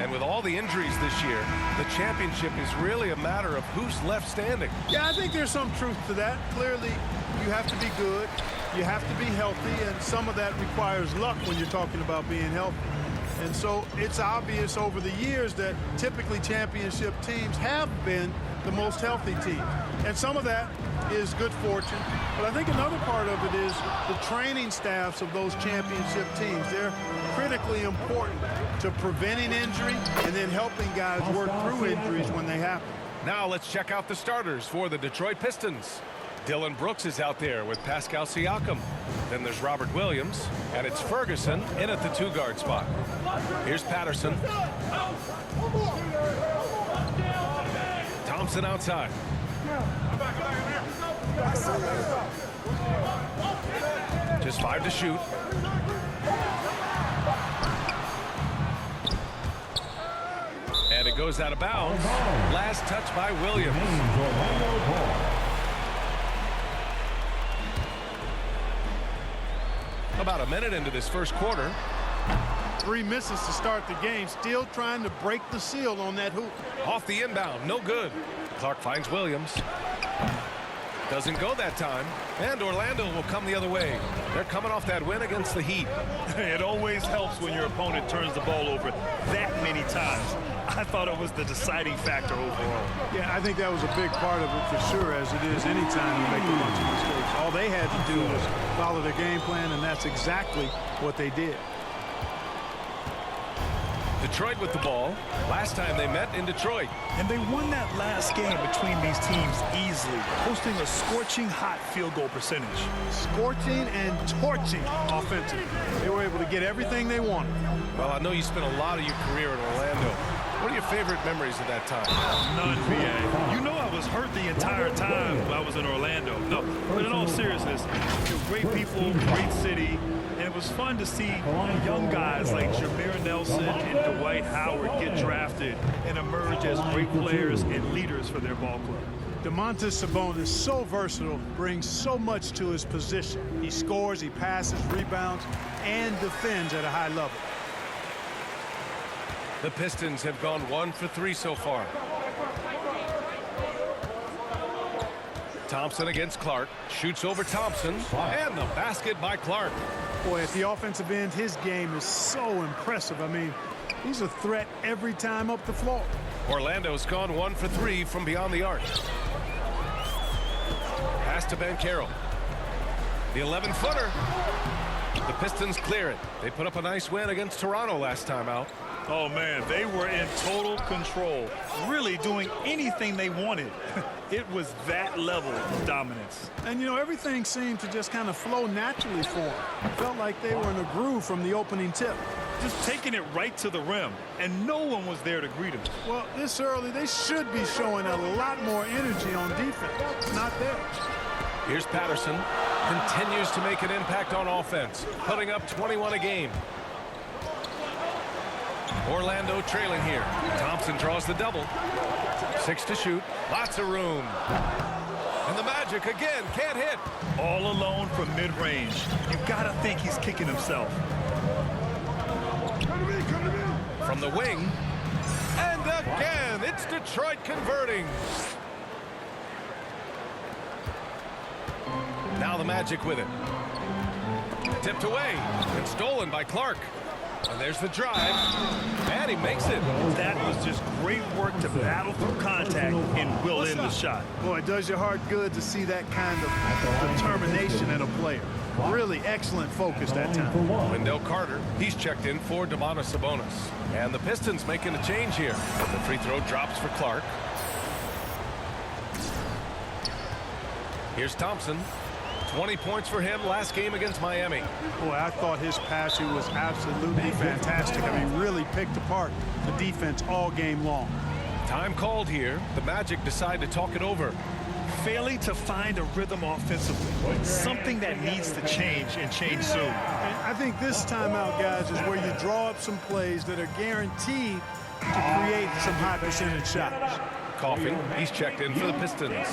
And with all the injuries this year, the championship is really a matter of who's left standing. Yeah, I think there's some truth to that. Clearly, you have to be good, you have to be healthy, and some of that requires luck when you're talking about being healthy. And so it's obvious over the years that typically championship teams have been the most healthy team. And some of that is good fortune. But I think another part of it is the training staffs of those championship teams. They're critically important to preventing injury and then helping guys work through injuries when they happen. Now let's check out the starters for the Detroit Pistons. Dylan Brooks is out there with Pascal Siakam. Then there's Robert Williams, and it's Ferguson in at the two-guard spot. Here's Patterson. Thompson outside. Just 5 to shoot. And it goes out of bounds. Last touch by Williams. About a minute into this first quarter. 3 misses to start the game, still trying to break the seal on that hoop. Off the inbound, no good. Clark finds Williams. Doesn't go that time, and Orlando will come the other way. They're coming off that win against the Heat. It always helps when your opponent turns the ball over that many times. I thought it was the deciding factor overall. Yeah, I think that was a big part of it for sure, as it is anytime you make a bunch of mistakes. All they had to do was follow their game plan, and that's exactly what they did. Detroit with the ball. Last time they met in Detroit. And they won that last game between these teams easily, posting a scorching hot field goal percentage. Scorching and torching offensively. They were able to get everything they wanted. Well, I know you spent a lot of your career in Orlando. What are your favorite memories of that time? None, B.A. You know I was hurt the entire time I was in Orlando. No, but in all seriousness, great people, great city, and it was fun to see young guys like Jameer Nelson and Dwight Howard get drafted and emerge as great players and leaders for their ball club. Domantas Sabonis, so versatile, brings so much to his position. He scores, he passes, rebounds, and defends at a high level. The Pistons have gone 1 for 3 so far. Thompson against Clark. Shoots over Thompson. And the basket by Clark. Boy, at the offensive end, his game is so impressive. I mean, he's a threat every time up the floor. Orlando's gone 1 for 3 from beyond the arc. Pass to Banchero. The 11-footer. The Pistons clear it. They put up a nice win against Toronto last time out. Oh, man, they were in total control, really doing anything they wanted. It was that level of dominance. And, you know, everything seemed to just kind of flow naturally for them. Felt like they were in a groove from the opening tip. Just taking it right to the rim, and no one was there to greet him. Well, this early, they should be showing a lot more energy on defense. It's not there. Here's Patterson. Continues to make an impact on offense, putting up 21 a game. Orlando trailing here. Thompson draws the double. 6 to shoot. Lots of room. And the Magic again can't hit. All alone from mid-range. You've got to think he's kicking himself. From the wing. And again, it's Detroit converting. Now the Magic with it. Tipped away and stolen by Clark. And there's the drive, and he makes it. That was just great work to battle through contact and will in the shot. Boy, it does your heart good to see that kind of determination in a player. Really excellent focus that time. Wendell Carter, he's checked in for Domantas Sabonis. And the Pistons making a change here. The free throw drops for Clark. Here's Thompson. 20 points for him last game against Miami. Boy, I thought his passing was absolutely fantastic. I mean, really picked apart the defense all game long. Time called here. The Magic decide to talk it over. Failing to find a rhythm offensively. Something that needs to change and change soon. And I think this timeout, guys, is where you draw up some plays that are guaranteed to create some high percentage shots. Coughing. He's checked in for the Pistons.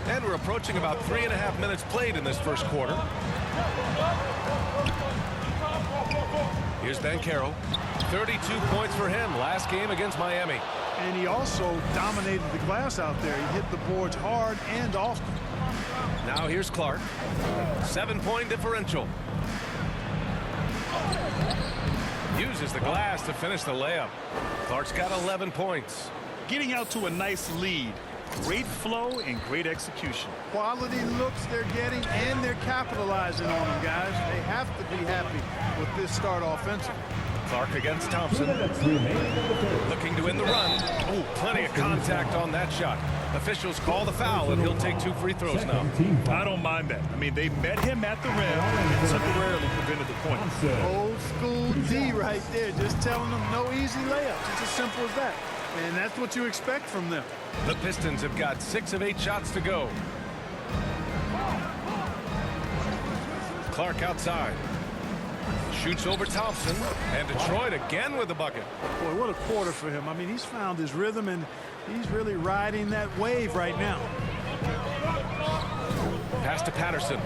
And we're approaching about 3.5 minutes played in this first quarter. Here's Banchero. 32 points for him last game against Miami. And he also dominated the glass out there. He hit the boards hard and often. Now here's Clark. 7-point differential. Uses the glass to finish the layup. Clark's got 11 points. Getting out to a nice lead. Great flow and great execution. Quality looks they're getting, and they're capitalizing on them, guys. They have to be happy with this start offensively. Clark against Thompson. Looking to win the run. Oh, plenty of contact on that shot. Officials call the foul, and he'll take 2 free throws now. I don't mind that. I mean, they met him at the rim and temporarily prevented the point. Old school D right there, just telling them no easy layups. It's as simple as that. And that's what you expect from them. The Pistons have got 6 of 8 shots to go. Clark outside. Shoots over Thompson, and Detroit again with the bucket. Boy, what a quarter for him. I mean, he's found his rhythm, and he's really riding that wave right now. Pass to Patterson.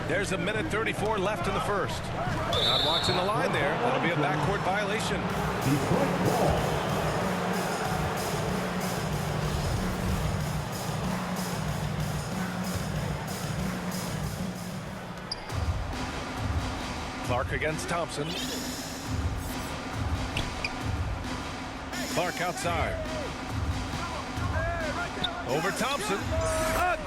There's 1:34 left in the first. Not watching the line there. That'll be a backcourt violation. Clark against Thompson. Clark outside. Over Thompson.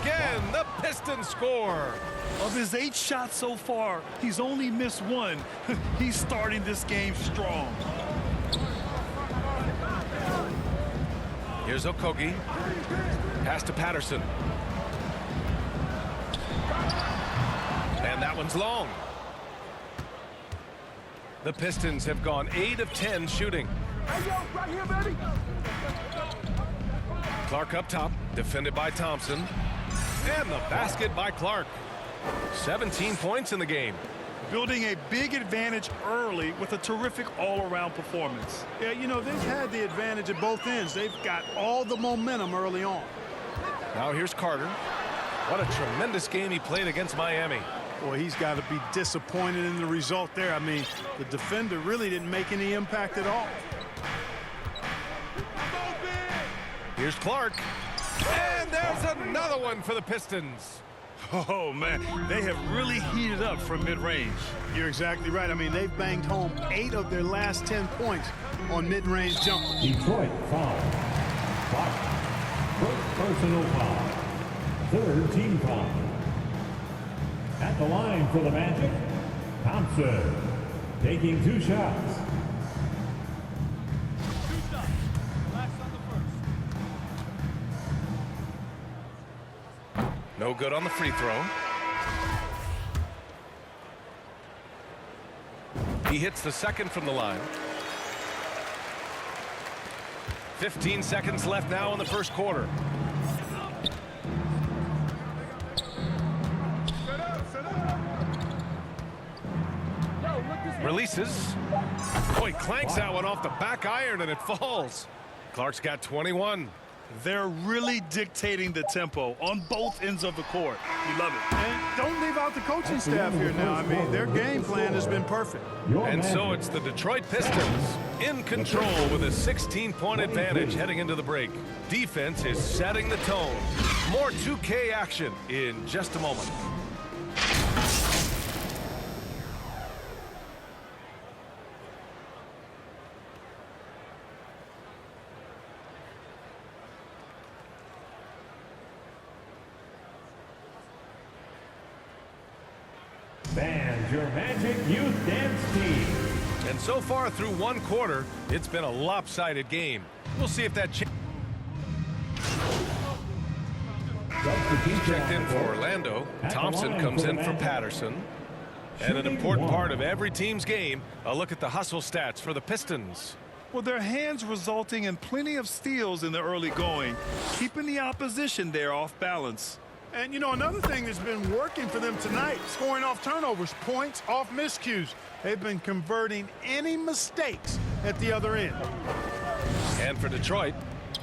Again, the Pistons score. Of his 8 shots so far, he's only missed 1. He's starting this game strong. Here's Okogie. Pass to Patterson. And that one's long. The Pistons have gone 8 of 10 shooting. Right here, baby. Clark up top, defended by Thompson. And the basket by Clark. 17 points in the game. Building a big advantage early with a terrific all-around performance. Yeah, you know, they've had the advantage at both ends. They've got all the momentum early on. Now here's Carter. What a tremendous game he played against Miami. Boy, he's got to be disappointed in the result there. I mean, the defender really didn't make any impact at all. Here's Clark. And there's another one for the Pistons. Oh, man, they have really heated up from mid-range. You're exactly right. I mean, they've banged home 8 of their last 10 points on mid-range jumpers. Detroit foul. First personal foul. 3rd team foul. At the line for the Magic, Thompson taking 2 shots. No good on the free throw. He hits the second from the line. 15 seconds left now in the first quarter. Releases. Boy, clanks that one off the back iron and it falls. Clark's got 21. They're really dictating the tempo on both ends of the court. You love it. And don't leave out the coaching staff here now. I mean, their game plan has been perfect. And so it's the Detroit Pistons in control with a 16-point advantage heading into the break. Defense is setting the tone. More 2K action in just a moment. And your Magic Youth Dance Team. And so far through one quarter, it's been a lopsided game. We'll see if that checked in for Orlando. Thompson comes in for Patterson. And an important part of every team's game, a look at the hustle stats for the Pistons. Well, their hands resulting in plenty of steals in the early going, keeping the opposition there off balance. And, you know, another thing that's been working for them tonight, scoring off turnovers, points off miscues. They've been converting any mistakes at the other end. And for Detroit,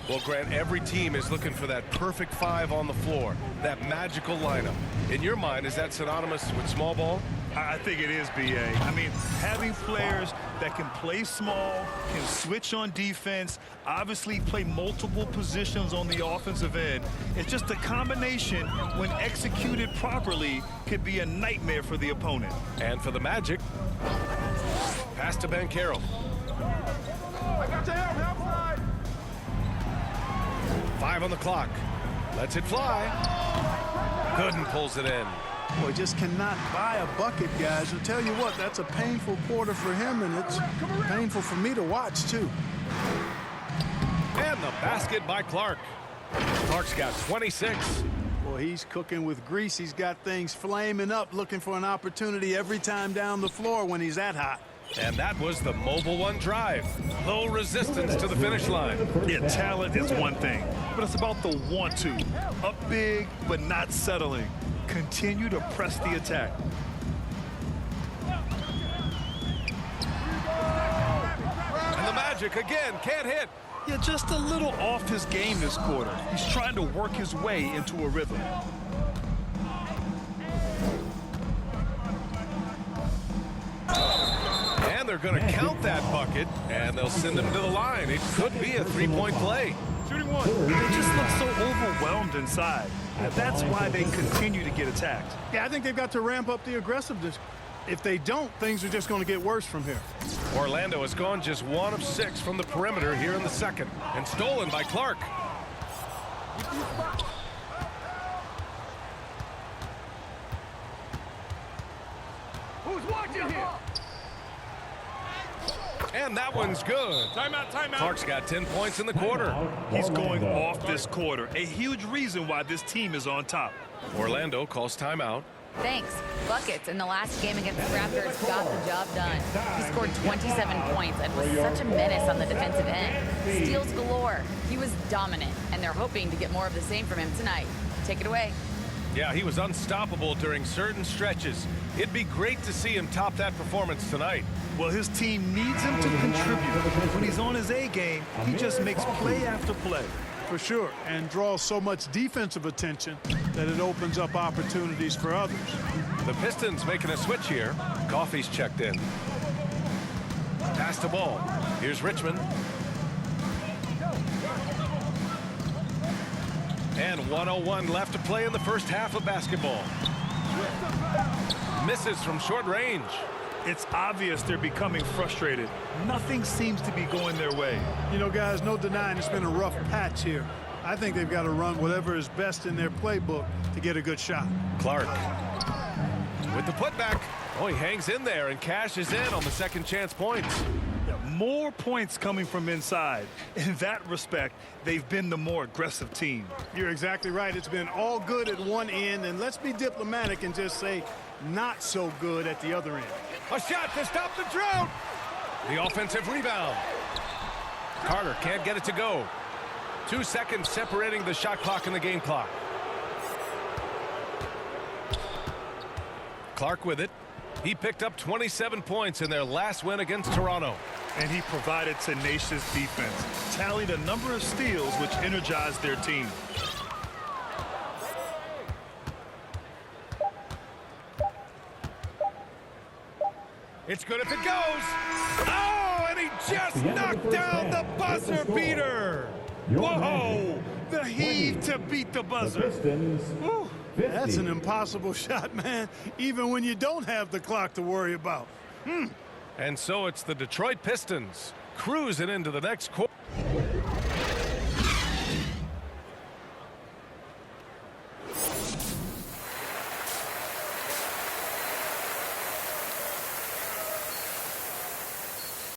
Well, Grant, every team is looking for that perfect five on the floor, that magical lineup. In your mind, is that synonymous with small ball? I think it is, B.A. I mean, having players that can play small, can switch on defense, obviously play multiple positions on the offensive end. It's just a combination, when executed properly, could be a nightmare for the opponent. And for the Magic, pass to Banchero. I got your help side. 5 on the clock. Lets it fly. Gooden pulls it in. Boy, just cannot buy a bucket, guys. I'll tell you what, that's a painful quarter for him, and it's painful for me to watch, too. And the basket by Clark. Clark's got 26. Boy, he's cooking with grease. He's got things flaming up, looking for an opportunity every time down the floor when he's that hot. And that was the Mobile One drive. Low resistance to the finish line. Yeah, talent is one thing, but it's about the want to. Up big, but not settling. Continue to press the attack. And the Magic again can't hit. Yeah, just a little off his game this quarter. He's trying to work his way into a rhythm. And they're going to count that bucket, and they'll send him to the line. It could be a three-point play. Shooting one. They just look so overwhelmed inside. And that's why they continue to get attacked. Yeah, I think they've got to ramp up the aggressiveness. If they don't, things are just going to get worse from here. Orlando has gone just 1 of 6 from the perimeter here in the second, and stolen by Clark. Who's watching here? And that one's good. Timeout, timeout. Clark's got 10 points in the quarter. He's going off this quarter. A huge reason why this team is on top. Orlando calls timeout. Thanks. Buckets in the last game against the Raptors got the job done. He scored 27 points and was such a menace on the defensive end. Steals galore. He was dominant, and they're hoping to get more of the same from him tonight. Take it away. Yeah, he was unstoppable during certain stretches. It'd be great to see him top that performance tonight. Well, his team needs him to contribute. When he's on his A game, he just makes play after play. For sure, and draws so much defensive attention that it opens up opportunities for others. The Pistons making a switch here. Coffey's checked in. Pass the ball. Here's Richmond. And 1:01 left to play in the first half of basketball. Misses from short range. It's obvious they're becoming frustrated. Nothing seems to be going their way. You know, guys, no denying it's been a rough patch here. I think they've got to run whatever is best in their playbook to get a good shot. Clark with the putback. Oh, he hangs in there and cashes in on the second chance points. More points coming from inside. In that respect, they've been the more aggressive team. You're exactly right. It's been all good at one end, and let's be diplomatic and just say not so good at the other end. A shot to stop the drought. The offensive rebound. Carter can't get it to go. 2 seconds separating the shot clock and the game clock. Clark with it. He picked up 27 points in their last win against Toronto. And he provided tenacious defense. Tallied a number of steals which energized their team. It's good if it goes. Oh, and he just knocked down the buzzer beater. Whoa! The heave to beat the buzzer. Whew, that's an impossible shot, man, even when you don't have the clock to worry about. And so it's the Detroit Pistons cruising into the next quarter.